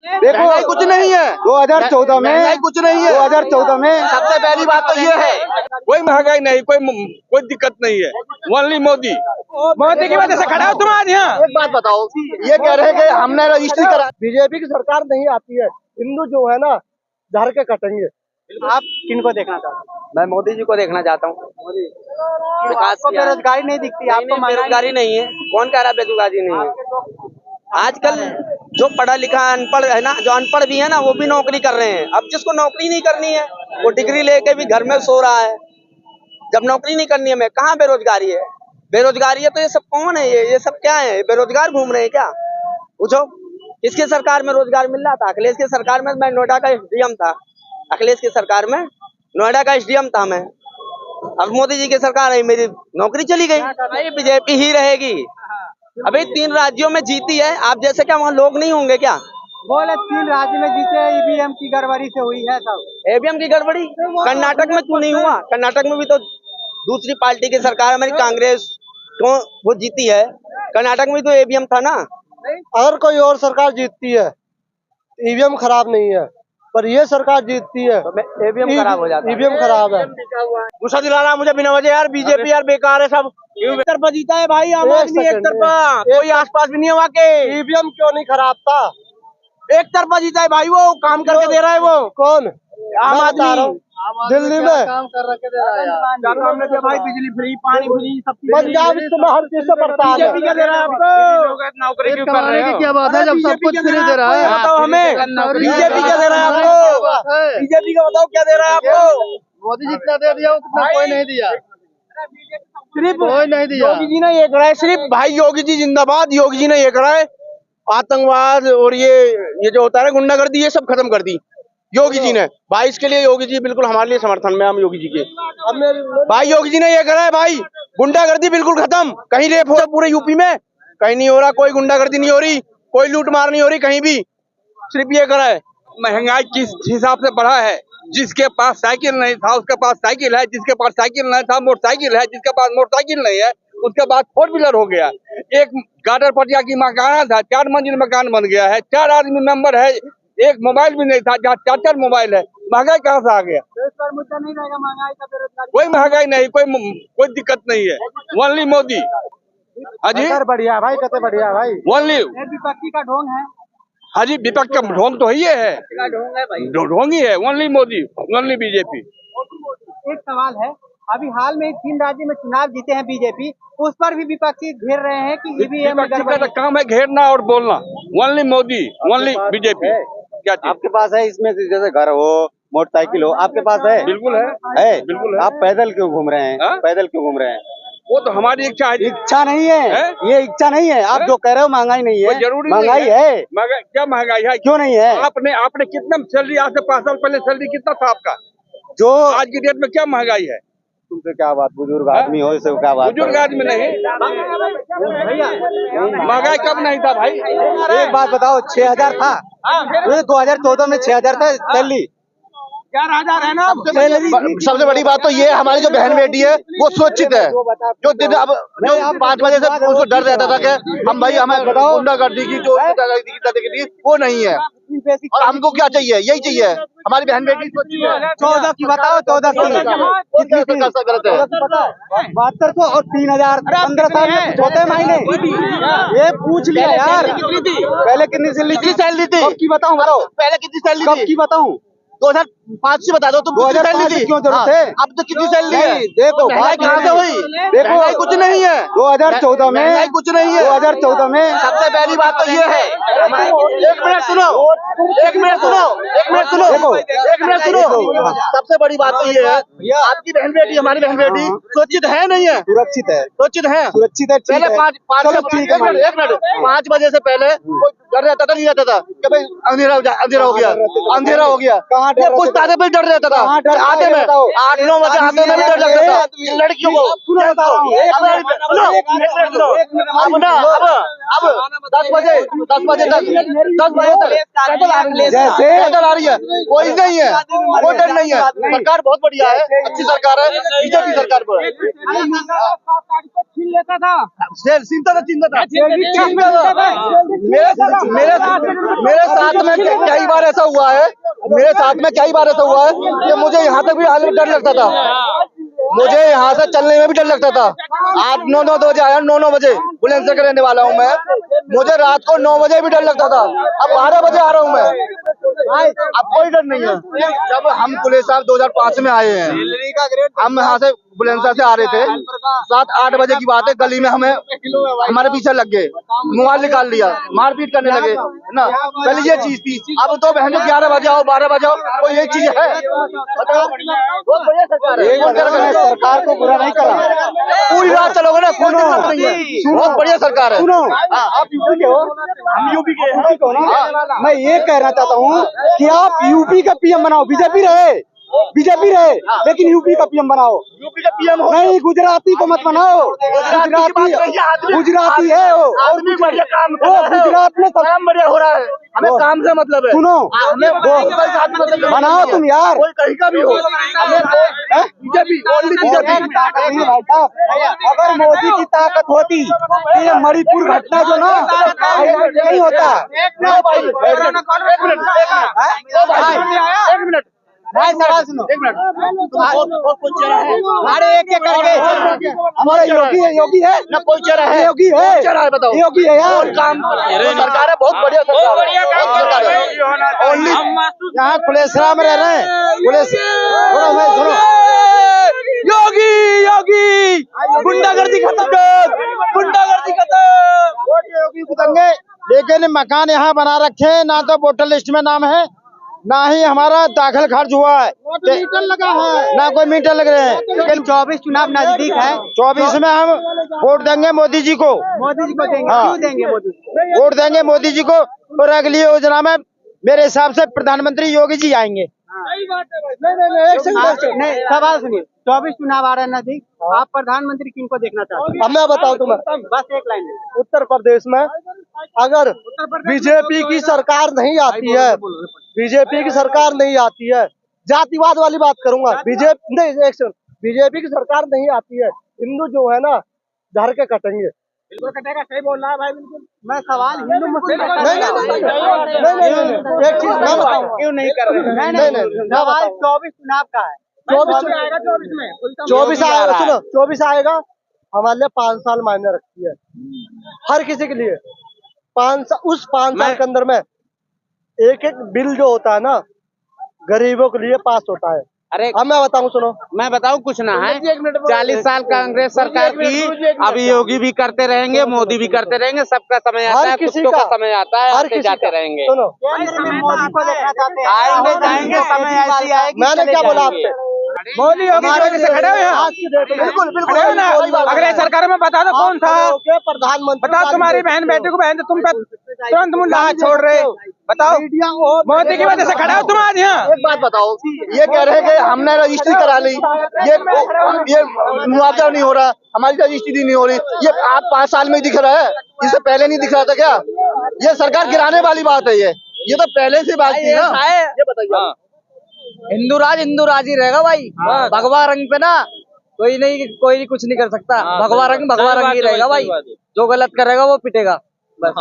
देखो महंगाई कुछ नहीं है 2014 में, महंगाई कुछ नहीं है 2014 में। सबसे पहली बात तो ये है, कोई महंगाई नहीं, कोई दिक्कत नहीं है। ओनली मोदी की वजह से खड़ा हो तुम आज यहाँ। एक बात बताओ, ये कह रहे हैं कि हमने रजिस्ट्री करा। बीजेपी की सरकार नहीं आती है, हिंदू जो है ना झाड़ के कटेंगे। आप किनको देखना चाहते हैं? मैं मोदी जी को देखना चाहता हूँ। विकास को बेरोजगारी नहीं दिखती आपको? बेरोजगारी नहीं है, कौन कह रहा बेरोजगारी नहीं है? आजकल जो पढ़ा लिखा अनपढ़ है ना, जो अनपढ़ भी है ना, वो भी नौकरी कर रहे हैं। अब जिसको नौकरी नहीं करनी है वो डिग्री लेके भी घर में सो रहा है। जब नौकरी नहीं करनी है, मैं कहाँ बेरोजगारी है? बेरोजगारी है तो ये सब कौन है? ये सब क्या है? बेरोजगार घूम रहे हैं क्या? पूछो, किसकी सरकार में रोजगार मिल रहा था? अखिलेश की सरकार में मैं नोएडा का एसडीएम था। अखिलेश की सरकार में नोएडा का एसडीएम था मैं। अब मोदी जी की सरकार है, मेरी नौकरी चली गई। भाई बीजेपी ही रहेगी। अभी 3 राज्यों में जीती है, आप जैसे क्या वहाँ लोग नहीं होंगे क्या? बोले 3 राज्य में जीते, ईवीएम की गड़बड़ी से हुई है सब। ईवीएम की गड़बड़ी कर्नाटक में क्यों नहीं हुआ? कर्नाटक में भी तो दूसरी पार्टी की सरकार हमारी कांग्रेस तो वो जीती है। कर्नाटक में तो ईवीएम था ना। अगर कोई और सरकार जीतती है, ईवीएम खराब नहीं है, पर ये सरकार जीतती है ईवीएम खराब हो जाता है। ईवीएम खराब है। गुस्सा दिलाना मुझे बिना वजह यार। बीजेपी यार बेकार है सब। एक तरफा जीता है भाई आम आदमी, एक तरफा, कोई आसपास भी नहीं है वहाँ के। ईवीएम क्यों नहीं खराब था? एक तरफा जीता है भाई, वो काम करके दे रहा है। वो कौन? आम आदमी दिल्ली में काम कर रखे दे रहा है यार। भाई बिजली फ्री, पानी फ्री, सब चीज। पंजाब इसमें हर चीज से पड़ता है। बीजेपी क्या दे रहा है आपको? नौकरी क्यों कर रहे हो? क्या बात है जब सब कुछ फ्री दे रहा है? बताओ हमें, बीजेपी क्या दे रहा है आपको? बीजेपी का बताओ क्या दे रहा है आपको? मोदी जी कितना दे दिया, उतना कोई नहीं दिया। सिर्फ कोई नहीं दिया। योगी जी ने ये करा है सिर्फ। भाई योगी जी जिंदाबाद। योगी जी ने ये करा है, आतंकवाद और ये जो होता है गुंडागर्दी, ये सब खत्म कर दी योगी जी ने। भाई इसके लिए योगी जी बिल्कुल हमारे लिए समर्थन में, हम योगी जी के। भाई योगी जी ने ये करा है भाई, गुंडागर्दी बिल्कुल खत्म। कहीं रेप हो पूरे यूपी में? कहीं नहीं हो रहा। कोई गुंडागर्दी नहीं हो रही, कोई लूट मार नहीं हो रही कहीं भी। सिर्फ ये करा है। महंगाई किस हिसाब से बढ़ा है? जिसके पास साइकिल नहीं था उसके पास साइकिल है, जिसके पास साइकिल नहीं था मोटरसाइकिल है, जिसके पास मोटरसाइकिल नहीं है उसके बाद 4 व्हीलर हो गया। एक गाटर पटिया की मकान था, 4 मंजिल मकान बन गया है। 4 आदमी मेंबर है, एक मोबाइल भी नहीं था, जहाँ 4 मोबाइल है। महंगाई कहाँ से आ गया? मुद्दा नहीं रहेगा महंगाई का, बेरोजगारी। कोई महंगाई नहीं, कोई दिक्कत नहीं है। ओनली मोदी। हाजी बढ़िया भाई, कहते बढ़िया भाई। ओनली विपक्षी का ढोंग है। हाजी, विपक्ष का ढोंग तो ही है, ढोंग है भाई, ढोंग ही है। Only Modi, only BJP. एक सवाल है, अभी हाल में 3 राज्य में चुनाव जीते हैं बीजेपी, उस पर भी विपक्षी घेर रहे हैं कि ईवीएम विपक्षी का तो काम है घेरना और बोलना। Only Modi, only BJP. क्या चीज? आपके पास है इसमें से, जैसे घर हो, मोटरसाइकिल हो, आपके पास है? बिल्कुल है, बिल्कुल है। आप पैदल क्यों घूम रहे हैं? पैदल क्यों घूम रहे हैं? वो तो हमारी इच्छा है। इच्छा नहीं है, ये इच्छा नहीं है। आप जो कह रहे हो महंगाई नहीं है, जरूरी महंगाई है। क्या महंगाई है? क्यों नहीं है? आपने कितना सैलरी, आज से 5 साल पहले सैलरी कितना था आपका? जो आज की डेट में क्या महंगाई है? तुमसे क्या बात, बुजुर्ग आदमी हो, इससे क्या बात? बुजुर्ग आदमी नहीं, महंगाई कब नहीं था भाई? एक बात बताओ, 6000 था 2014 में, 6000 था सैलरी। 4000 है ना? सबसे बड़ी बात तो ये, हमारी जो बहन बेटी है वो सुरक्षित है। जो दिन अब जो 5 बजे से उसको डर रहता था कि हम भाई हमें गुंडागर्दी की जो थी वो नहीं है। और हमको क्या चाहिए? यही चाहिए, हमारी बहन बेटी सुरक्षित है। 14 की बताओ, 14 की कितनी गलत है? 7200 और 3000 15 साल में कुछ होते हैं महीने? ये पूछ लिया यार। पहले कितनी सैलरी थी? कब की बताऊं? पहले कितनी सैलरी थी? कब की बताऊं? 2005 से बता दो तुम। 2005 से क्यों जरूरत है? अब तो कितनी सैलरी है? देखो महंगाई कहाँ से हुई? देखो कुछ नहीं है। 2014 में महंगाई कुछ नहीं है। 2014 में सबसे पहली बात तो ये है, एक मिनट सुनो, एक मिनट सुनो, एक मिनट सुनो, एक मिनट सुनो। सबसे बड़ी बात तो ये है, आपकी बहन बेटी, हमारी बहन बेटी सुरक्षित है नहीं है? सुरक्षित है, सुरक्षित है, सुरक्षित है। पहले 5 बजे से पहले कोई डर रहता था, नहीं रहता था कि भाई अंधेरा हो गया, अंधेरा हो गया। कहाँ ये पूछताछ में डर रहता था, आते में 8-9 बजे आते में भी डर लगता था लड़कियों को। अब ना अब 10 बजे तक पैदल आ रही है, कोई नहीं है, कोई डर नहीं है। सरकार बहुत बढ़िया है, अच्छी सरकार है, बीजेपी सरकार पर छीन लेता था, चिंता था मेरे साथ में कई बार ऐसा हुआ है, कि मुझे यहाँ तक भी आने में डर लगता था, मुझे यहाँ से चलने में भी डर लगता था। 8-9 बजे आया, 9 बजे बुलंदशहर का रहने वाला हूँ मैं, मुझे रात को 9 बजे भी डर लगता था, अब 12 बजे आ रहा हूँ मैं, अब कोई डर नहीं है। जब हम पुलिस साहब 2005 में आए हैं, हम यहाँ से बुलंदशहर से आ रहे थे, 7-8 बजे की बात है, गली में हमारे पीछे लग गए, मोबाइल निकाल लिया, मारपीट करने लगे ना। पहले ये चीज थी, अब तो बहनों 11 बजे आओ 12 बजे आओ, कोई ये चीज है? बताओ, बहुत बढ़िया सरकार है, सरकार को बुरा नहीं करा, पूरी रात चलोगे ना, कोई दिक्कत नहीं है, बहुत बढ़िया सरकार है। सुनो, आप यूपी के हो, हम यूपी के हैं, मैं ये कहना चाहता हूँ कि आप यूपी का पीएम बनाओ, बीजेपी रहे, लेकिन यूपी का पीएम बनाओ, यूपी का पीएम हो, नहीं गुजराती को मत बनाओ, गुजराती है वो, और भी बढ़िया काम गुजरात में काम बढ़िया हो रहा है, हमें काम से मतलब है। सुनो, हमें बनाओ तुम यार, कोई कहीं का भी हो, हमें बीजेपी, अगर मोदी की ताकत होती तो ये मणिपुर घटना जो ना नहीं होता। एक मिनट भाई सवाल सुनो, अरे एक करके हमारा योगी है ना, कोई चेहरा है, योगी है, बताओ, योगी है यार, और काम सरकार है, बहुत बढ़िया सरकार है। ओनली यहाँ कुलेसरा में रह रहे हैं, सुनो योगी गुंडागर्दी खत्म, योगी को देंगे, लेकिन मकान यहाँ बना रखे हैं, ना तो वोटर लिस्ट में नाम है, ना ही हमारा दाखिल खर्च हुआ है, मीटर लगा है, ना कोई मीटर लग रहे हैं। लेकिन 24 चुनाव नजदीक है, 24 में हम वोट देंगे मोदी जी को, देंगे, हाँ। क्यों देंगे मोदी? वोट देंगे मोदी जी को, और अगली योजना में मेरे हिसाब से प्रधानमंत्री योगी जी आएंगे। नहीं, सवाल सुनिए, 24 चुनाव आ रहे हैं नजदीक, आप प्रधानमंत्री किनको देखना चाहते हैं? अब मैं बताऊं तुम्हें, बस एक लाइन में। उत्तर प्रदेश में अगर बीजेपी की सरकार नहीं आती है, जातिवाद वाली बात करूंगा, बीजेपी की सरकार नहीं आती है, हिंदू जो है ना झर के कटेंगे। बिल्कुल कटेगा, सही बोल रहा है भाई, बिल्कुल। मैं सवाल हिंदू मुस्लिम नहीं, एक चीज मैं बताऊं, क्यों नहीं कर रहे? नहीं, सवाल 24 चुनाव का है, 24 आएगा 24 में, 24 आएगा, सुनो 24 आएगा, हमारे लिए 5 साल मायने रखती है, हर किसी के लिए 5 साल, उस 5 साल के अंदर में एक बिल जो होता है ना गरीबों के लिए पास होता है। अरे अब मैं बताऊं, सुनो, मैं बताऊं, कुछ ना है, 40 साल कांग्रेस सरकार की, अभी योगी भी करते रहेंगे, मोदी भी करते रहेंगे, सबका समय आता है, कुत्तों का समय आता है, आते जाते रहेंगे। सुनो, मोदी को देखना चाहते हैं, आएंगे जाएंगे, समय ऐसी आएगी, मैंने क्या बोला आपसे, मोदी योगी से खड़े हुए हैं, बिल्कुल खड़े हो ना, अगले सरकार में बता दो कौन था, प्रधानमंत्री, बताओ तुम्हारी बहन बेटी को, बहन तुम तुरंत मुल्ला छोड़ रहे, बताओ मोदी की वजह से खड़ा हो तुम आज यहाँ। एक बात बताओ, ये कह रहे हैं कि हमने रजिस्ट्री करा ली, ये मुआवजा नहीं हो रहा, हमारी रजिस्ट्री नहीं हो रही, ये आप 5 साल में ही दिख रहा है, इससे पहले नहीं दिख रहा था क्या? ये सरकार गिराने वाली बात है, ये तो पहले से बात थी ना। ये बताइए, हिंदू राज ही रहेगा भाई, भगवा रंग पे ना कोई कुछ नहीं कर सकता, भगवा रंग ही रहेगा भाई, जो गलत करेगा वो पिटेगा बस।